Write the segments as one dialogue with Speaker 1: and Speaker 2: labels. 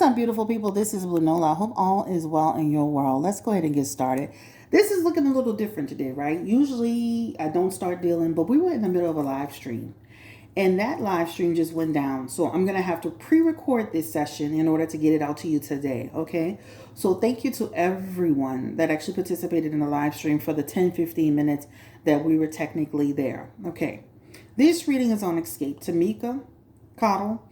Speaker 1: up, beautiful people? This is Blue Nola. I hope all is well in your world. Let's go ahead and get started. This is looking a little different today, right? Usually I don't start dealing, but we were in the middle of a live stream. And that live stream just went down. So I'm going to have to pre-record this session in order to get it out to you today, okay? So thank you to everyone that actually participated in the live stream for the 10-15 minutes that we were technically there, okay? This reading is on Xscape. Tamika, Cottle,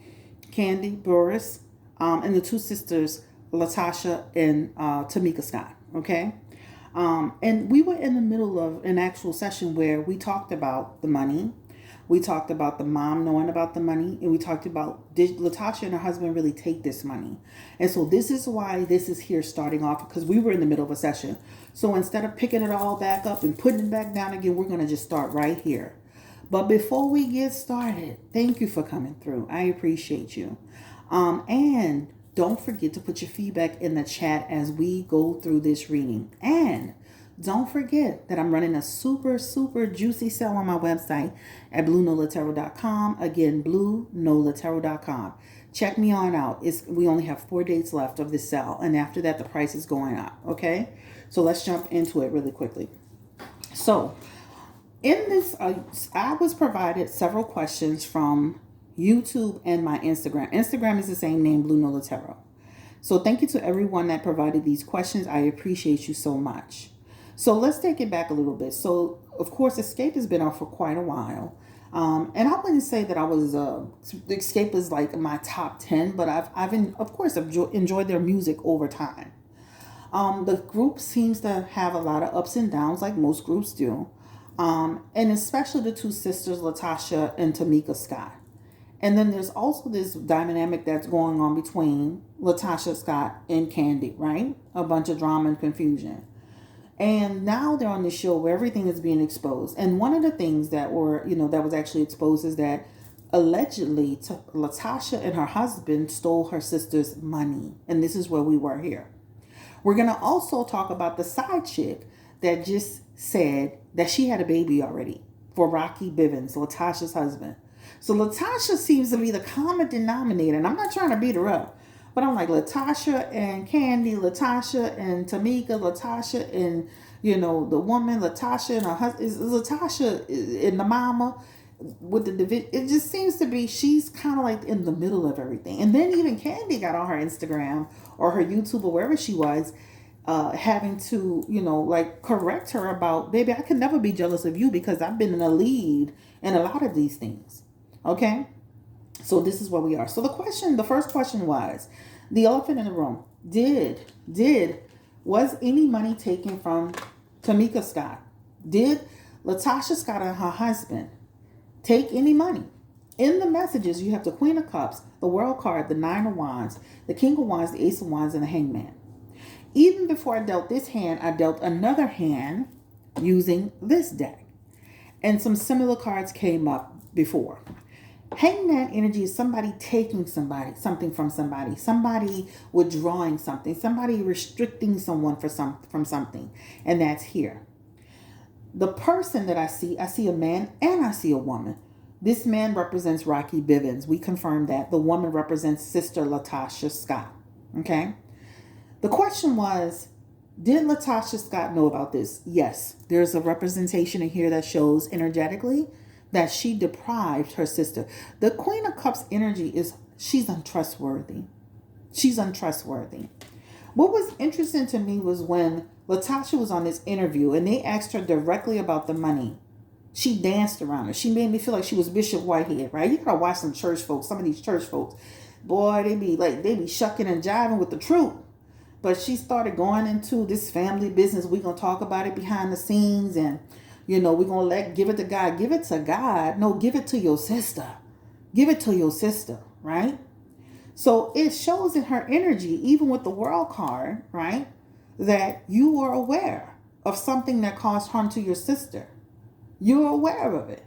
Speaker 1: Candy, Boris, and the two sisters, Latasha and Tamika Scott, okay? And we were in the middle of an actual session where we talked about the money. We talked about the mom knowing about the money. And we talked about, did Latasha and her husband really take this money? And so this is why this is here starting off, because we were in the middle of a session. So instead of picking it all back up and putting it back down again, we're going to just start right here. But before we get started, thank you for coming through. I appreciate you. And don't forget to put your feedback in the chat as we go through this reading. And don't forget that I'm running a super, super juicy sale on my website at bluenolatarot.com. Again, bluenolatarot.com. Check me on out. We only have 4 days left of this sale. And after that, the price is going up. Okay? So let's jump into it really quickly. So in this, I was provided several questions from YouTube and my Instagram. Instagram is the same name, Blue Nola Tarot. So thank you to everyone that provided these questions. I appreciate you so much. So let's take it back a little bit. So of course, Xscape has been out for quite a while. And I wouldn't say that I was, Xscape is like my top 10, but I've enjoyed their music over time. The group seems to have a lot of ups and downs like most groups do. And especially the two sisters, Latasha and Tamika Scott. And then there's also this dynamic that's going on between Latasha Scott and Candy, right? A bunch of drama and confusion. And now they're on the show where everything is being exposed. And one of the things that was actually exposed is that allegedly Latasha and her husband stole her sister's money. And this is where we were here. We're going to also talk about the side chick that just said that she had a baby already for Rocky Bivens, Latasha's husband. So Latasha seems to be the common denominator. And I'm not trying to beat her up, but I'm like Latasha and Candy, Latasha and Tamika, Latasha and, the woman, Latasha and her husband, Latasha and the mama with the division. It just seems to be, she's kind of like in the middle of everything. And then even Candy got on her Instagram or her YouTube or wherever she was, having to, correct her about, baby, I can never be jealous of you because I've been in the lead in a lot of these things. Okay? So this is where we are. So the first question was, the elephant in the room, was any money taken from Tamika Scott? Did Latasha Scott and her husband take any money? In the messages, you have the Queen of Cups, the World card, the Nine of Wands, the King of Wands, the Ace of Wands, and the Hangman. Even before I dealt this hand, I dealt another hand using this deck. And some similar cards came up before. Hangman energy is somebody taking something from somebody withdrawing something, somebody restricting someone from something. And that's here. The person that I see a man and I see a woman. This man represents Rocky Bivens. We confirmed that. The woman represents Sister Latasha Scott. Okay? The question was, did Latasha Scott know about this? Yes. There's a representation in here that shows energetically that she deprived her sister. The Queen of Cups energy is, she's untrustworthy. She's untrustworthy. What was interesting to me was when Latasha was on this interview and they asked her directly about the money. She danced around it. She made me feel like she was Bishop Whitehead, right? You gotta watch some of these church folks. Boy, they be shucking and jiving with the truth. But she started going into this family business. We're going to talk about it behind the scenes. And, we're going to give it to God. Give it to God. No, give it to your sister. Give it to your sister, right? So it shows in her energy, even with the World card, right, that you are aware of something that caused harm to your sister. You're aware of it.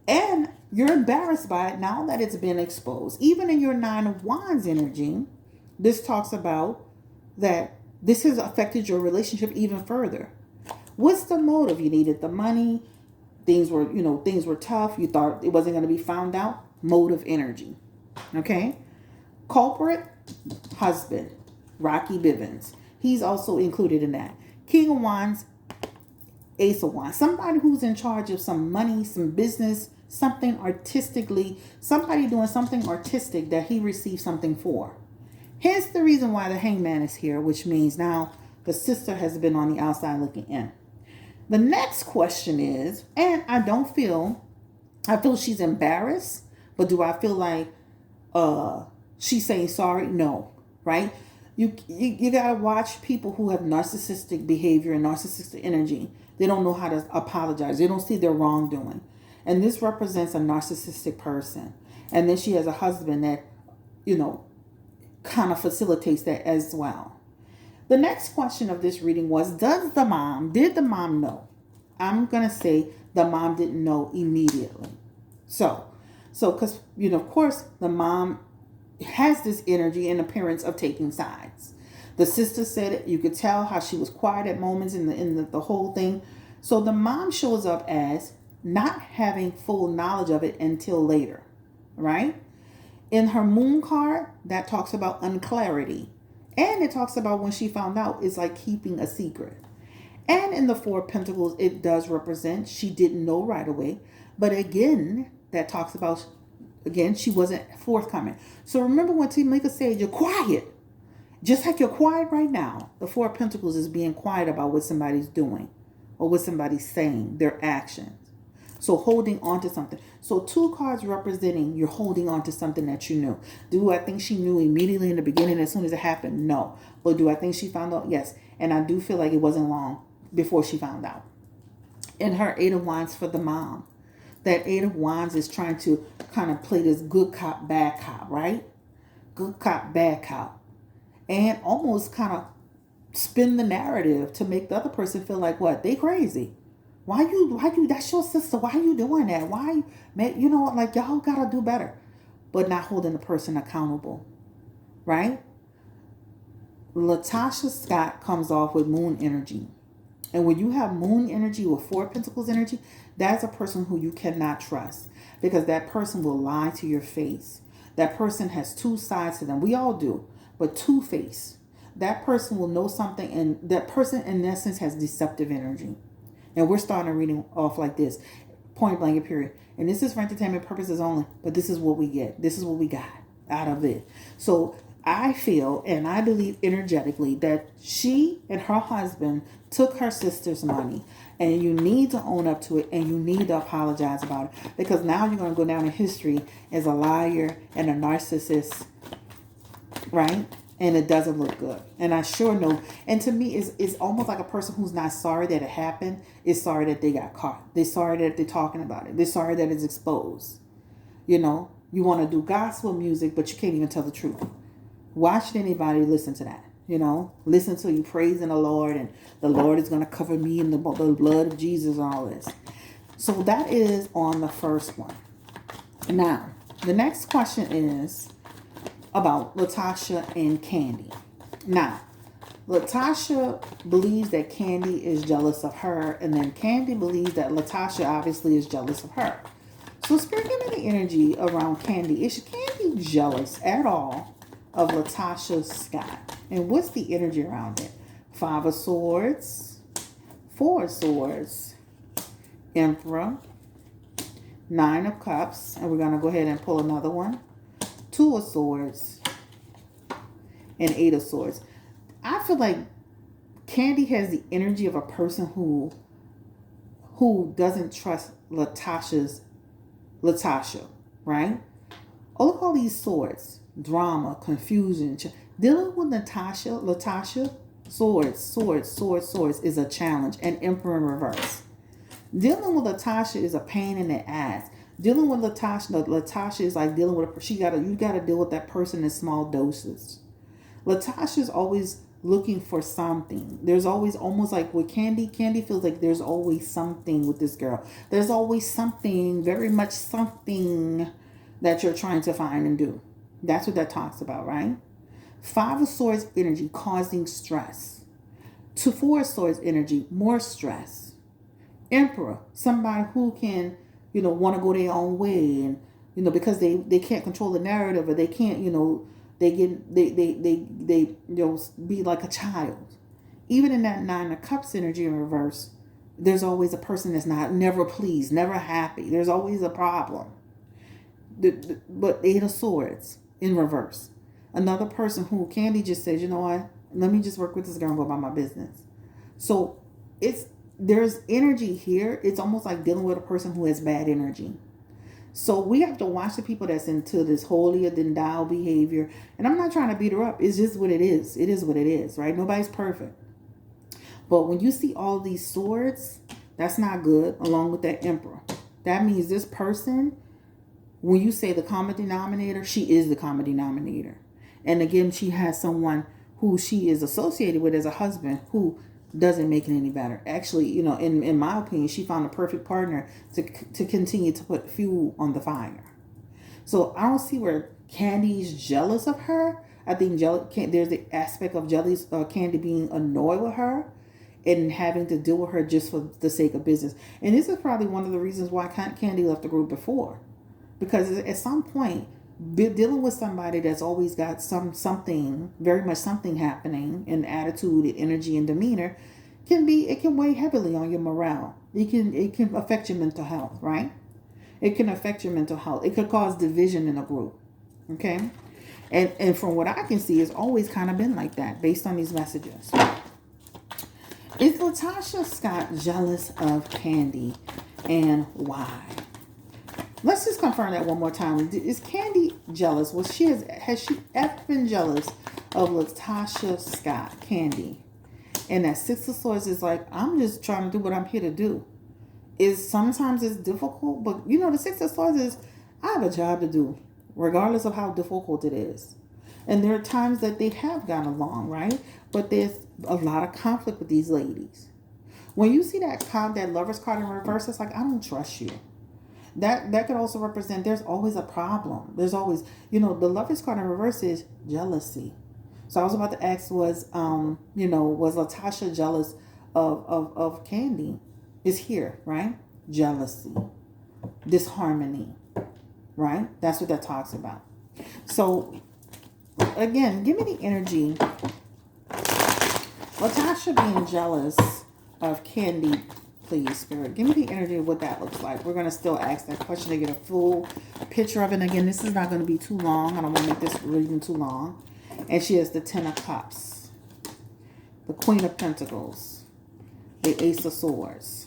Speaker 1: And you're embarrassed by it now that it's been exposed. Even in your Nine of Wands energy, this talks about that this has affected your relationship even further. What's the motive? You needed the money. Things were tough. You thought it wasn't going to be found out. Motive energy. Okay. Culprit, husband, Rocky Bivens. He's also included in that. King of Wands, Ace of Wands. Somebody who's in charge of some money, some business, something artistically, somebody doing something artistic that he received something for. Hence the reason why the Hangman is here, which means now the sister has been on the outside looking in. The next question is, and I feel she's embarrassed, but do I feel like she's saying sorry? No, right? You gotta watch people who have narcissistic behavior and narcissistic energy. They don't know how to apologize. They don't see their wrongdoing. And this represents a narcissistic person. And then she has a husband that, kind of facilitates that as well. The next question of this reading was, did the mom know? I'm going to say the mom didn't know immediately. So, because, of course, the mom has this energy and appearance of taking sides. The sister said it. You could tell how she was quiet at moments in the whole thing. So the mom shows up as not having full knowledge of it until later, right? In her moon card, that talks about unclarity. And it talks about when she found out, it's like keeping a secret. And in the Four of Pentacles, it does represent she didn't know right away. But again, that talks about, she wasn't forthcoming. So remember when Tamika said, you're quiet. Just like you're quiet right now. The Four of Pentacles is being quiet about what somebody's doing or what somebody's saying, their actions. So holding on to something. So two cards representing you're holding on to something that you knew. Do I think she knew immediately in the beginning as soon as it happened? No. But do I think she found out? Yes. And I do feel like it wasn't long before she found out. And her Eight of Wands for the mom. That Eight of Wands is trying to kind of play this good cop, bad cop, right? Good cop, bad cop. And almost kind of spin the narrative to make the other person feel like what? They crazy. Why you, that's your sister. Why are you doing that? Why, like y'all gotta do better. But not holding the person accountable, right? Latasha Scott comes off with moon energy. And when you have moon energy or Four of Pentacles energy, that's a person who you cannot trust. Because that person will lie to your face. That person has two sides to them. We all do. But two-faced. That person will know something, and that person in essence has deceptive energy. And we're starting a reading off like this. Point blank, period. And this is for entertainment purposes only. But this is what we get. This is what we got out of it. So I feel and I believe energetically that she and her husband took her sister's money. And you need to own up to it. And you need to apologize about it. Because now you're going to go down in history as a liar and a narcissist. Right? And it doesn't look good. And I sure know. And to me, it's almost like a person who's not sorry that it happened is sorry that they got caught. They're sorry that they're talking about it. They're sorry that it's exposed. You want to do gospel music, but you can't even tell the truth. Why should anybody listen to that? Listen to you praising the Lord, and the Lord is going to cover me in the blood of Jesus and all this. So that is on the first one. Now, the next question is about Latasha and Candy. Now, Latasha believes that Candy is jealous of her, and then Candy believes that Latasha obviously is jealous of her. So Spirit, give me the energy around Candy. Is Candy jealous at all of Latasha Scott? And what's the energy around it? Five of Swords, Four of Swords, Emperor, Nine of Cups, and we're going to go ahead and pull another one. Two of Swords and Eight of Swords. I feel like Candy has the energy of a person who doesn't trust Latasha, right? Oh, look at all these swords. Drama, confusion. Dealing with Latasha, swords is a challenge. And Emperor in reverse. Dealing with Latasha is a pain in the ass. Dealing with Latasha is like dealing with you gotta deal with that person in small doses. Latasha's always looking for something. There's always, almost like with Candy feels like there's always something with this girl. There's always something, very much something that you're trying to find and do. That's what that talks about, right? Five of Swords energy causing stress. Four of Swords energy, more stress. Emperor, somebody who can want to go their own way, and because they can't control the narrative, or they can't They'll be like a child. Even in that Nine of Cups energy in reverse, there's always a person that's never pleased, never happy. There's always a problem. But Eight of Swords in reverse. Another person who Candy just says, you know what? Let me just work with this girl and go about my business. So there's energy here. It's almost like dealing with a person who has bad energy. So we have to watch the people that's into this holier than thou behavior. And I'm not trying to beat her up. It's just what it is. It is what it is, right? Nobody's perfect. But when you see all these swords, that's not good, along with that Emperor. That means this person, when you say the common denominator, she is the common denominator. And again, she has someone who she is associated with as a husband who doesn't make it any better. Actually, you know, in my opinion, she found a perfect partner to continue to put fuel on the fire. So I don't see where Candy's jealous of her. I think there's the aspect of jealous Candy being annoyed with her and having to deal with her just for the sake of business. And this is probably one of the reasons why Candy left the group before. Because at some point, dealing with somebody that's always got something, very much something happening in attitude and energy and demeanor can weigh heavily on your morale. It can affect your mental health, right? It can affect your mental health. It could cause division in a group. Okay? And from what I can see, it's always kind of been like that based on these messages. Is Latasha Scott jealous of Candy, and why? Let's just confirm that one more time. Is Candy jealous? Has she ever been jealous of Latasha Scott, Candy? And that Six of Swords is like, I'm just trying to do what I'm here to do. Sometimes it's difficult, but you know, the Six of Swords is, I have a job to do, regardless of how difficult it is. And there are times that they have gone along, right? But there's a lot of conflict with these ladies. When you see that Lover's card in reverse, it's like, I don't trust you. That could also represent there's always a problem. There's always, you know, the Lover's card in reverse is jealousy. So I was about to ask was Latasha jealous of Candy? Is here, right? Jealousy, disharmony, right? That's what that talks about. So again, give me the energy. Latasha being jealous of Candy, please, Spirit. Give me the energy of what that looks like. We're going to still ask that question to get a full picture of it. And again, this is not going to be too long. I don't want to make this reading too long. And she has the Ten of Cups, the Queen of Pentacles, the Ace of Swords,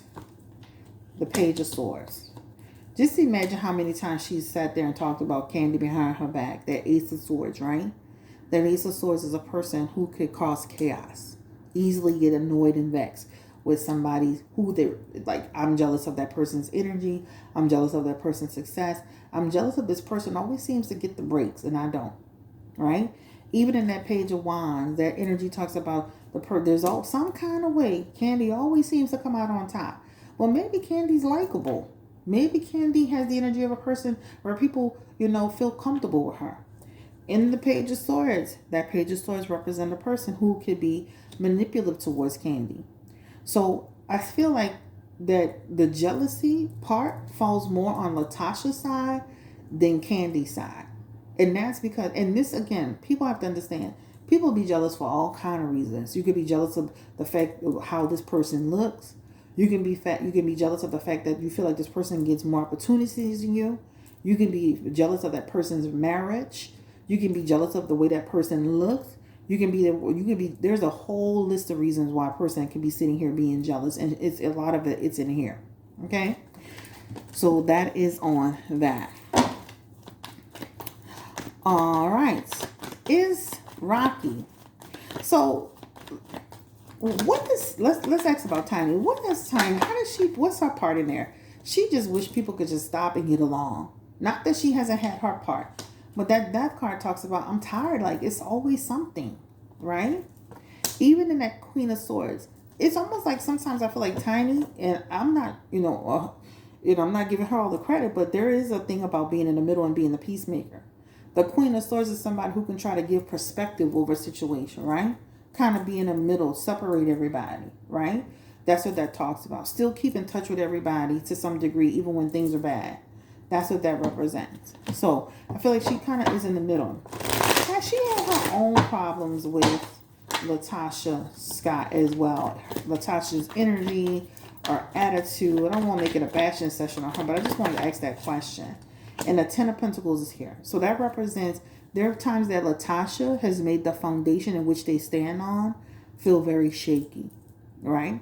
Speaker 1: the Page of Swords. Just imagine how many times she sat there and talked about Candy behind her back. That Ace of Swords, right? That Ace of Swords is a person who could cause chaos, easily get annoyed and vexed with somebody who I'm jealous of that person's energy. I'm jealous of that person's success. I'm jealous of this person always seems to get the breaks and I don't, right? Even in that Page of Wands, that energy talks about there's some kind of way Candy always seems to come out on top. Well, maybe Candy's likable. Maybe Candy has the energy of a person where people, feel comfortable with her. In the Page of Swords, that Page of Swords represents a person who could be manipulative towards Candy. So I feel like that the jealousy part falls more on Latasha's side than Candy's side. And that's because, and this again, people have to understand, people be jealous for all kind of reasons. You could be jealous of the fact of how this person looks. You can be jealous of the fact that you feel like this person gets more opportunities than you. You can be jealous of that person's marriage. You can be jealous of the way that person looks. There's a whole list of reasons why a person can be sitting here being jealous. And it's a lot of it's in here. Okay. So that is on that. All right. Is Rocky. So let's ask about Tiny. What's her part in there? She just wish people could just stop and get along. Not that she hasn't had her part. But that card talks about, I'm tired. Like, it's always something, right? Even in that Queen of Swords, it's almost like sometimes I feel like Tiny, and I'm not, I'm not giving her all the credit, but there is a thing about being in the middle and being the peacemaker. The Queen of Swords is somebody who can try to give perspective over a situation, right? Kind of be in the middle, separate everybody, right? That's what that talks about. Still keep in touch with everybody to some degree, even when things are bad. That's what that represents. So I feel like she kind of is in the middle. Now she has her own problems with Latasha Scott as well. Latasha's energy or attitude. I don't want to make it a bashing session on her, but I just wanted to ask that question. And the Ten of Pentacles is here. So that represents there are times that Latasha has made the foundation in which they stand on feel very shaky, right?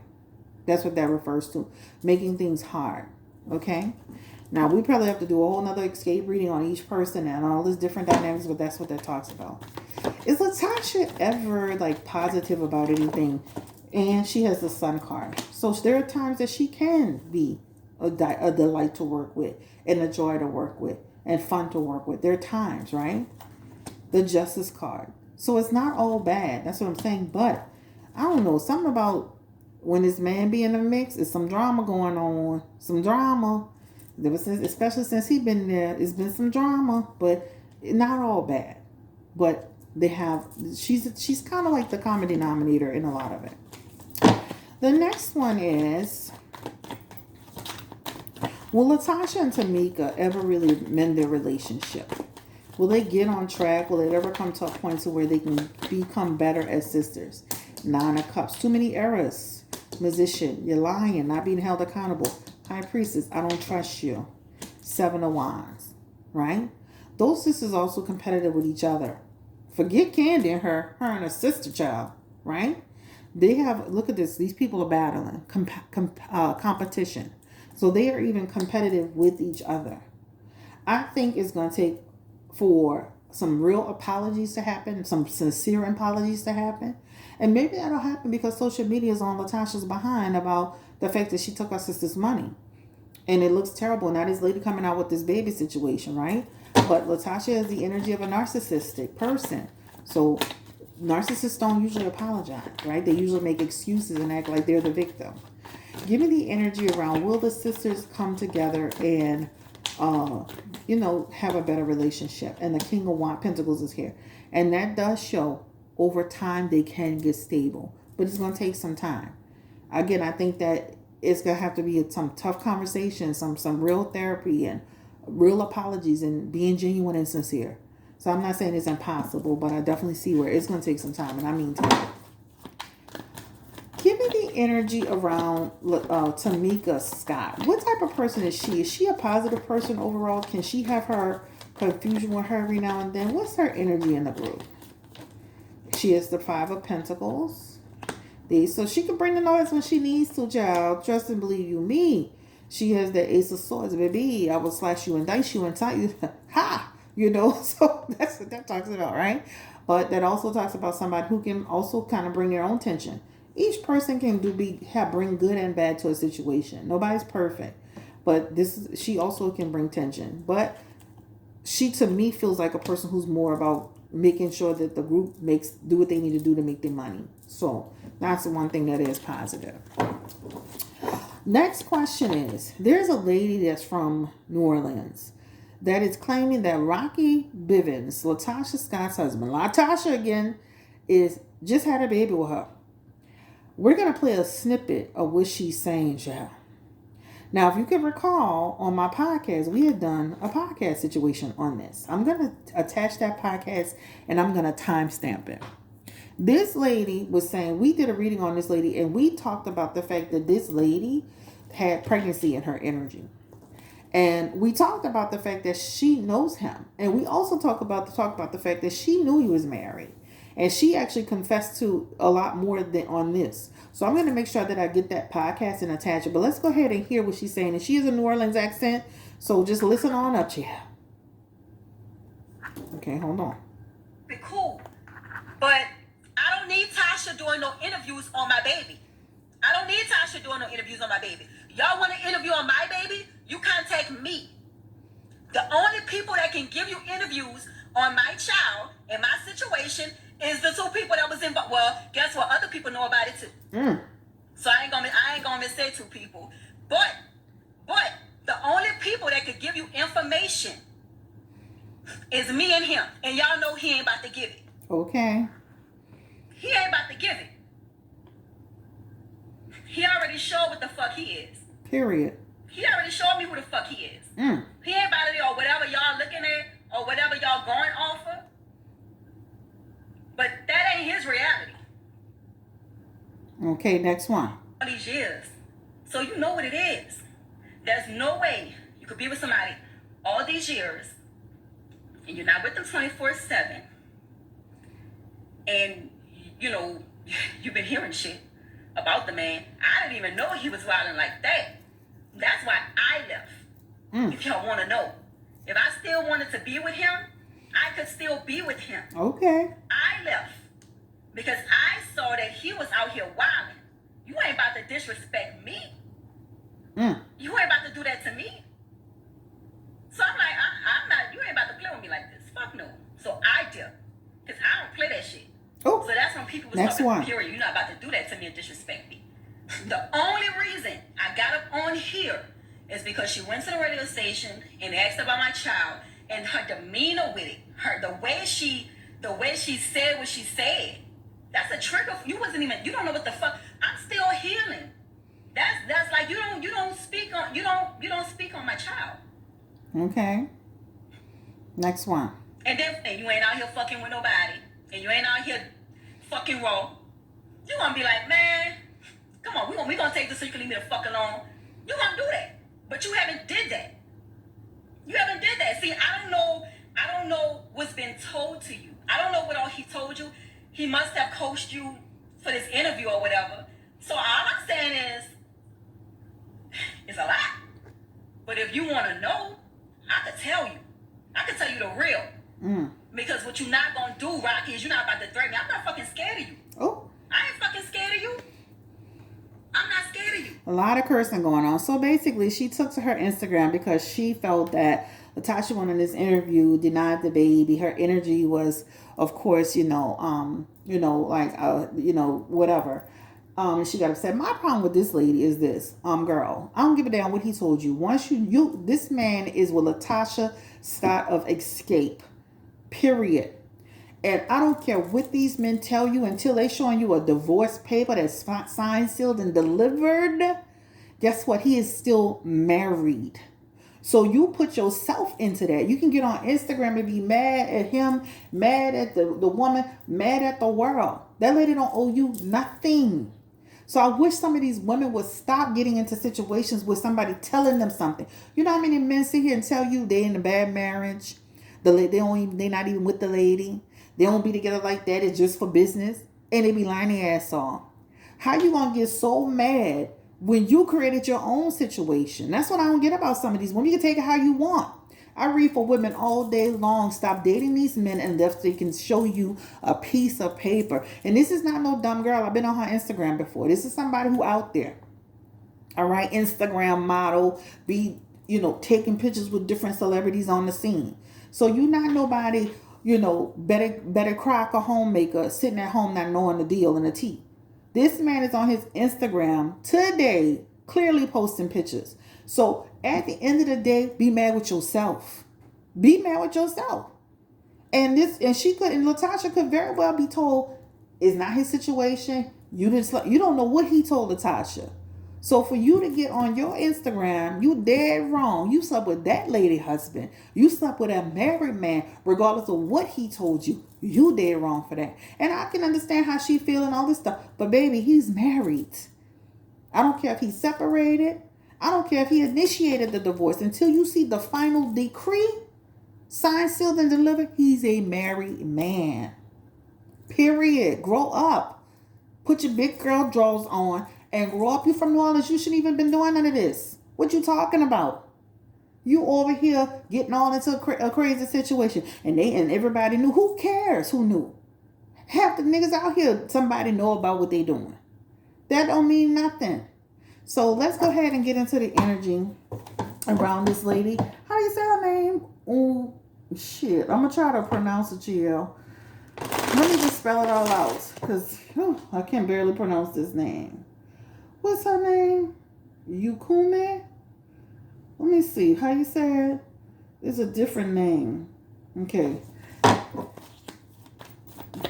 Speaker 1: That's what that refers to. Making things hard, okay? Now, we probably have to do a whole nother Xscape reading on each person and all this different dynamics, but that's what that talks about. Is Latasha ever, like, positive about anything? And she has the Sun card. So there are times that she can be a delight to work with and a joy to work with and fun to work with. There are times, right? The Justice card. So it's not all bad. That's what I'm saying. But I don't know. Something about when this man be in the mix, is some drama going on. Some drama. Especially since he been there, it's been some drama, but not all bad. But they have, she's kind of like the common denominator in a lot of it. The next one is, will Latasha and Tamika ever really mend their relationship? Will they get on track? Will it ever come to a point to where they can become better as sisters? Nine of Cups. Too many errors. Musician. You're lying. Not being held accountable. High Priestess. I don't trust you. Seven of Wands. Right? Those sisters also competitive with each other. Forget Candy and her and her sister child. Right? They have, look at this. These people are battling. Competition. So they are even competitive with each other. I think it's going to take for some real apologies to happen, some sincere apologies to happen. And maybe that'll happen because social media is on Latasha's behind about the fact that she took her sister's money. And it looks terrible. Now this lady coming out with this baby situation, right? But Latasha has the energy of a narcissistic person. So narcissists don't usually apologize, right? They usually make excuses and act like they're the victim. Give me the energy around, will the sisters come together and have a better relationship? And the King of Pentacles is here. And that does show over time they can get stable. But it's going to take some time. Again, I think that it's going to have to be some tough conversations, some real therapy and real apologies and being genuine and sincere. So I'm not saying it's impossible, but I definitely see where it's going to take some time. And I mean time. Give me the energy around Tamika Scott. What type of person is she? Is she a positive person overall? Can she have her confusion with her every now and then? What's her energy in the group? She is the Five of Pentacles. So she can bring the noise when she needs to, child. Trust and believe you me. She has the Ace of Swords, baby. I will slash you and dice you and tie you. Ha! So that's what that talks about, right? But that also talks about somebody who can also kind of bring their own tension. Each person can bring good and bad to a situation. Nobody's perfect, but she also can bring tension. But she, to me, feels like a person who's more about making sure that the group do what they need to do to make their money. So that's the one thing that is positive. Next question is, there's a lady that's from New Orleans that is claiming that Rocky Bivens, Latasha Scott's husband, Latasha again, just had a baby with her. We're going to play a snippet of what she's saying, child. Now, if you can recall, on my podcast, we had done a podcast situation on this. I'm going to attach that podcast and I'm going to timestamp it. This lady was saying, we did a reading on this lady and we talked about the fact that this lady had pregnancy in her energy. And we talked about the fact that she knows him. And we also talked about the fact that she knew he was married. And she actually confessed to a lot more than on this. So I'm going to make sure that I get that podcast and attach it. But let's go ahead and hear what she's saying. And she has a New Orleans accent. So just listen on up, child. Okay, hold on.
Speaker 2: Be cool. But I don't need Tasha doing no interviews on my baby. I don't need Tasha doing no interviews on my baby. Y'all want to interview on my baby? You contact me. The only people that can give you interviews on my child and my situation is the two people that was involved. Well, guess what? Other people know about it too. So I ain't gonna say two people. But the only people that could give you information is me and him. And y'all know he ain't about to give it.
Speaker 1: Okay.
Speaker 2: He ain't about to give it. He already showed what the fuck he is.
Speaker 1: Period.
Speaker 2: He already showed me who the fuck he is. He ain't about it or whatever y'all looking at or whatever y'all going off of. But that ain't his reality.
Speaker 1: Okay, next one.
Speaker 2: All these years. So you know what it is. There's no way you could be with somebody all these years and you're not with them 24/7. And, you know, you've been hearing shit about the man. I didn't even know he was wilding like that. That's why I left. If y'all want to know. If I still wanted to be with him, I could still be with him.
Speaker 1: Okay.
Speaker 2: I left because I saw that he was out here wilding. You ain't about to disrespect me. You ain't about to do that to me. So I'm like, I'm not, you ain't about to play with me like this. Fuck no. So I did. Because I don't play that shit.
Speaker 1: Oh.
Speaker 2: So that's when people was
Speaker 1: Next
Speaker 2: talking,
Speaker 1: one.
Speaker 2: period, you're not about to do that to me and disrespect me. The only reason I got up on here is because she went to the radio station and asked about my child, and her demeanor with it, the way she said what she said, that's a trigger. You don't know what the fuck. I'm still healing. That's like you don't speak on my child.
Speaker 1: Okay. Next one.
Speaker 2: And then you ain't out here fucking with nobody, and you ain't out here fucking raw. You gonna be like, man, come on, we gonna take this so you can leave me the fuck alone. You gonna do that, but you haven't did that. You haven't did that. See, I don't know what's been told to you. I don't know what all he told you. He must have coached you for this interview or whatever. So all I'm saying is, it's a lot. But if you want to know, I could tell you. I could tell you the real. Because what you're not going to do, Rocky, is you're not about to threaten me. I'm not fucking scared of you.
Speaker 1: Oh.
Speaker 2: I ain't fucking scared of you. I'm not scared of you.
Speaker 1: A lot of cursing going on. So basically, she took to her Instagram because she felt that Latasha went in this interview, denied the baby. Her energy was, of course, whatever. She got upset. My problem with this lady is this, girl. I don't give a damn what he told you. Once this man is with Latasha Scott of Xscape, period. And I don't care what these men tell you until they showing you a divorce paper that's signed, sealed, and delivered. Guess what? He is still married. So you put yourself into that. You can get on Instagram and be mad at him, mad at the woman, mad at the world. That lady don't owe you nothing. So I wish some of these women would stop getting into situations with somebody telling them something. You know how many men sit here and tell you they in a bad marriage? They're not even with the lady. They don't be together like that. It's just for business. And they be lying their ass off. How you gonna get so mad when you created your own situation? That's what I don't get about some of these women. You can take it how you want. I read for women all day long. Stop dating these men unless they can show you a piece of paper. And this is not no dumb girl. I've been on her Instagram before. This is somebody who out there. All right. Instagram model. Be, taking pictures with different celebrities on the scene. So you not nobody, better crack a homemaker sitting at home not knowing the deal and the tea. This man is on his Instagram today, clearly posting pictures. So at the end of the day, be mad with yourself. Be mad with yourself. And Latasha could very well be told it's not his situation. You don't know what he told Latasha. So for you to get on your Instagram, you dead wrong. You slept with that lady husband. You slept with a married man, regardless of what he told you. You dead wrong for that. And I can understand how she feel and all this stuff. But baby, he's married. I don't care if he's separated. I don't care if he initiated the divorce. Until you see the final decree, signed, sealed, and delivered, he's a married man. Period. Grow up. Put your big girl drawers on and grow up. You from New Orleans. You shouldn't even been doing none of this. What you talking about? You over here getting all into a crazy situation. And everybody knew. Who cares who knew? Half the niggas out here, somebody know about what they doing. That don't mean nothing. So let's go ahead and get into the energy around this lady. How do you say her name? Oh, shit. I'm going to try to pronounce it, GL. Let me just spell it all out. Because I can barely pronounce this name. What's her name? Yukume? Let me see. How you say it? It's a different name. Okay.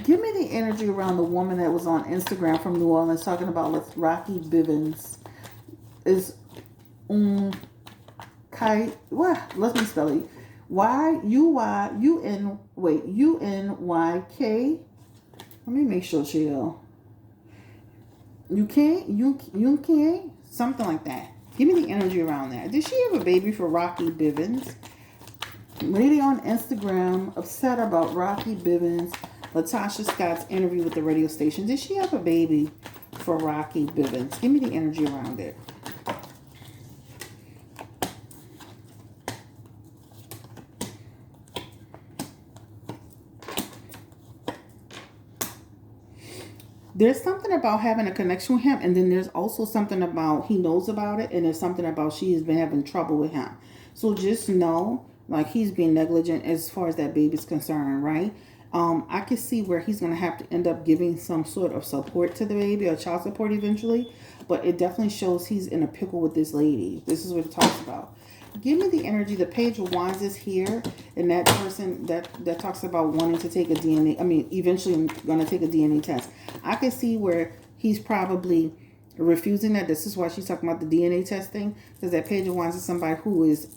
Speaker 1: Give me the energy around the woman that was on Instagram from New Orleans talking about Rocky Bivens. Is Kai, what? Let me spell it. UNYK. Let me make sure, Chill. You can't? Something like that. Give me the energy around that. Did she have a baby for Rocky Bivens? Lady on Instagram upset about Rocky Bivens, Latasha Scott's interview with the radio station. Did she have a baby for Rocky Bivens? Give me the energy around it. There's something about having a connection with him, and then there's also something about he knows about it, and there's something about she has been having trouble with him. So just know, like, he's being negligent as far as that baby's concerned, right? I can see where he's going to have to end up giving some sort of support to the baby or child support eventually, but it definitely shows he's in a pickle with this lady. This is what it talks about. Give me the energy. The Page of Wands is here, and that person that talks about wanting to take a DNA. I mean, eventually going to take a DNA test. I can see where he's probably refusing that. This is why she's talking about the DNA testing, because that Page of Wands is somebody who is,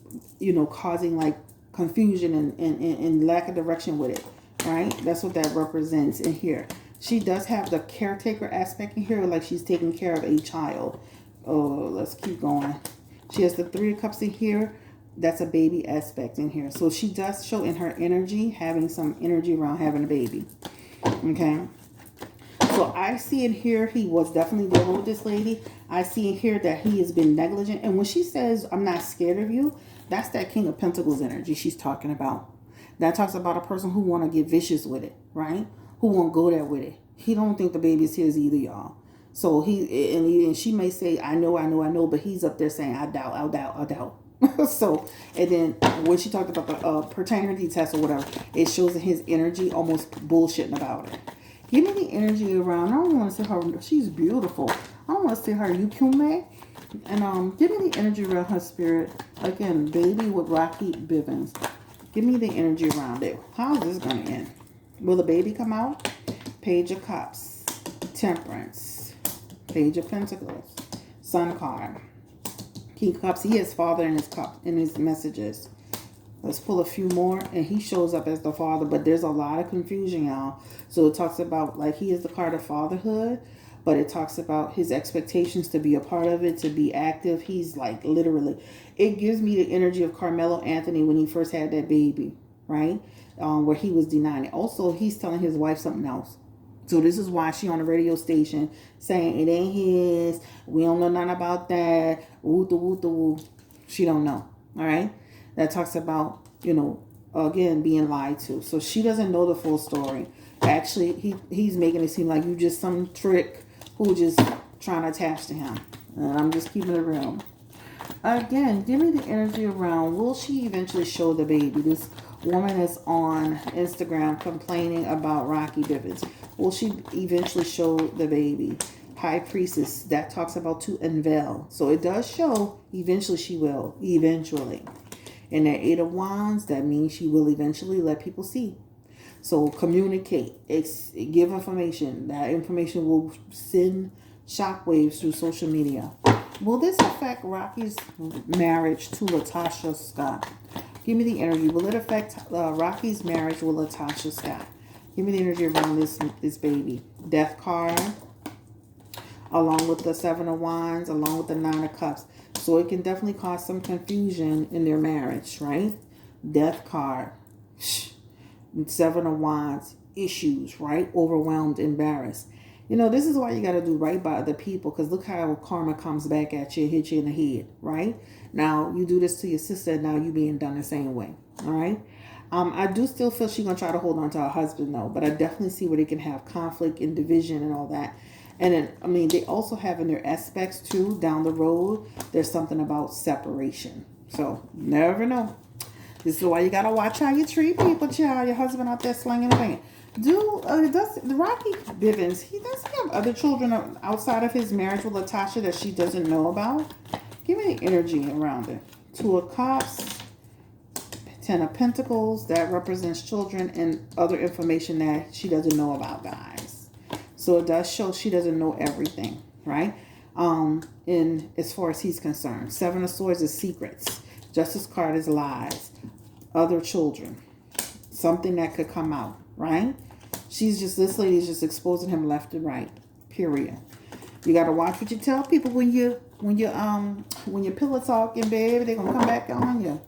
Speaker 1: causing like confusion and lack of direction with it, right? That's what that represents in here. She does have the caretaker aspect in here, like she's taking care of a child. Oh, let's keep going. She has the Three of Cups in here. That's a baby aspect in here. So she does show in her energy, having some energy around having a baby. Okay. So I see in here, he was definitely dealing with this lady. I see in here that he has been negligent. And when she says, I'm not scared of you, that's that King of Pentacles energy she's talking about. That talks about a person who want to get vicious with it, right? Who won't go there with it. He don't think the baby's his either, y'all. So and she may say, I know, but he's up there saying, I doubt. So, and then when she talked about the paternity test or whatever, it shows that his energy almost bullshitting about it. Give me the energy around. I don't want to say her. She's beautiful. I don't want to say her Yukume. And give me the energy around her spirit. Again, baby with Rocky Bivens. Give me the energy around it. How is this going to end? Will the baby come out? Page of Cups. Temperance. Page of Pentacles. Sun card. King of Cups. He has father in his cup in his messages. Let's pull a few more, and he shows up as the father, but there's a lot of confusion, y'all. So it talks about, like, he is the card of fatherhood, but it talks about his expectations to be a part of it, to be active. He's like literally, it gives me the energy of Carmelo Anthony when he first had that baby, right? Where he was denying it. Also, he's telling his wife something else. So this is why she on the radio station saying it ain't his. We don't know nothing about that. Woo. She don't know. All right. That talks about, again, being lied to. So she doesn't know the full story. Actually, he's making it seem like you just some trick who just trying to attach to him. And I'm just keeping it real. Again, give me the energy around. Will she eventually show the baby? This woman is on Instagram complaining about Rocky Bivens. Will she eventually show the baby? High Priestess, that talks about to unveil. So it does show eventually she will. Eventually. And that Eight of Wands, that means she will eventually let people see. So communicate. Give information. That information will send shockwaves through social media. Will this affect Rocky's marriage to Latasha Scott? Give me the energy. Will it affect Rocky's marriage with Latasha Scott? Give me the energy around this baby. Death card. Along with the Seven of Wands. Along with the Nine of Cups. So it can definitely cause some confusion in their marriage, right? Death card. Seven of Wands. Issues, right? Overwhelmed, embarrassed. This is why you got to do right by other people, because look how karma comes back at you, hit you in the head, right? Now, you do this to your sister, and now you being done the same way, all right? I do still feel she's going to try to hold on to her husband, though, but I definitely see where they can have conflict and division and all that. And then, they also have in their aspects, too, down the road, there's something about separation. So, never know. This is why you got to watch how you treat people, child. Your husband out there slinging a bang. Does the Rocky Bivens, he doesn't have other children outside of his marriage with Latasha that she doesn't know about? Give me the energy around it. Two of Cups, Ten of Pentacles, that represents children and other information that she doesn't know about, guys. So it does show she doesn't know everything, right? In as far as he's concerned. Seven of Swords is secrets. Justice card is lies. Other children. Something that could come out, right? This lady is just exposing him left and right. Period. You gotta watch what you tell people when you pillow talking, baby. They're gonna come back on you.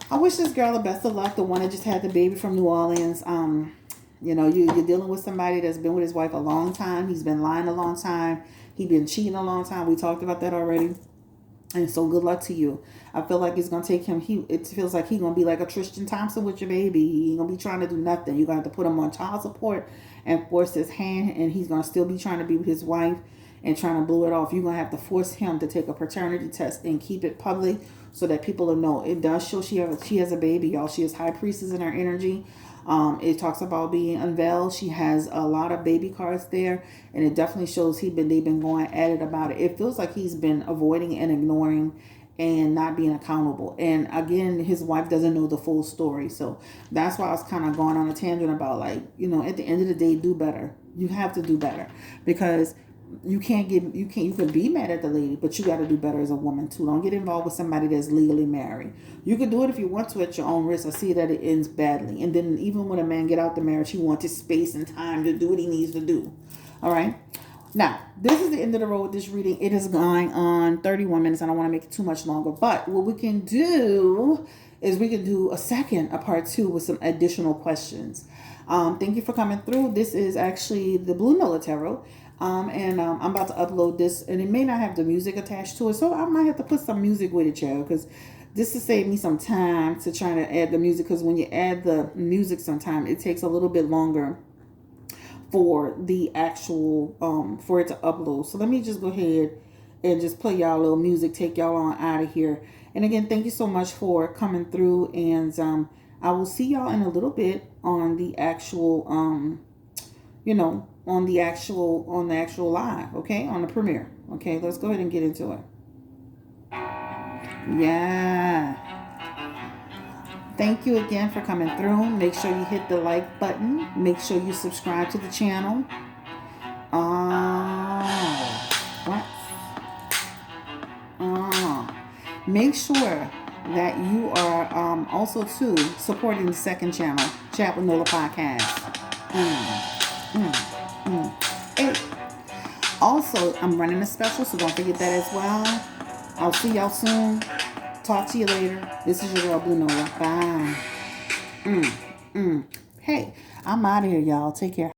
Speaker 1: I wish this girl the best of luck. The one that just had the baby from New Orleans. You're dealing with somebody that's been with his wife a long time. He's been lying a long time. He's been cheating a long time. We talked about that already. And so good luck to you. I feel like it's gonna take him. It feels like he's gonna be like a Tristan Thompson with your baby. He ain't gonna be trying to do nothing. You're gonna have to put him on child support and force his hand, and he's gonna still be trying to be with his wife and trying to blow it off. You're gonna have to force him to take a paternity test and keep it public so that people will know. It does show she has a baby, y'all. She is high priestess in her energy. It talks about being unveiled. She has a lot of baby cards there, and it definitely shows they've been going at it about it. It feels like he's been avoiding and ignoring and not being accountable. And again, his wife doesn't know the full story. So that's why I was kind of going on a tangent about, like, at the end of the day, do better. You have to do better, because you can be mad at the lady, but you got to do better as a woman too. Don't get involved with somebody that's legally married. You can do it if you want to at your own risk. I see that it ends badly. And then even when a man get out the marriage, he wants his space and time to do what he needs to do. All right. Now, this is the end of the road with this reading. It is going on 31 minutes. I don't want to make it too much longer. But what we can do is we can do a part 2 with some additional questions. Thank you for coming through. This is actually the Blue Nola Tarot. I'm about to upload this, and it may not have the music attached to it, so I might have to put some music with it, child, because this to save me some time to try to add the music, because when you add the music sometimes it takes a little bit longer for the actual for it to upload. So let me just go ahead and just play y'all a little music, take y'all on out of here. And again, thank you so much for coming through, and I will see y'all in a little bit on the actual on the actual live, okay, on the premiere. Okay, let's go ahead and get into it. Yeah, thank you again for coming through. Make sure you hit the like button. Make sure you subscribe to the channel. What? Make sure that you are also too supporting the second channel, Chat with Nola Podcast. Hey. Also, I'm running a special, so don't forget that as well. I'll see y'all soon. Talk to you later. This is your girl, Blue Nola. Bye. Hey, I'm out of here, y'all. Take care.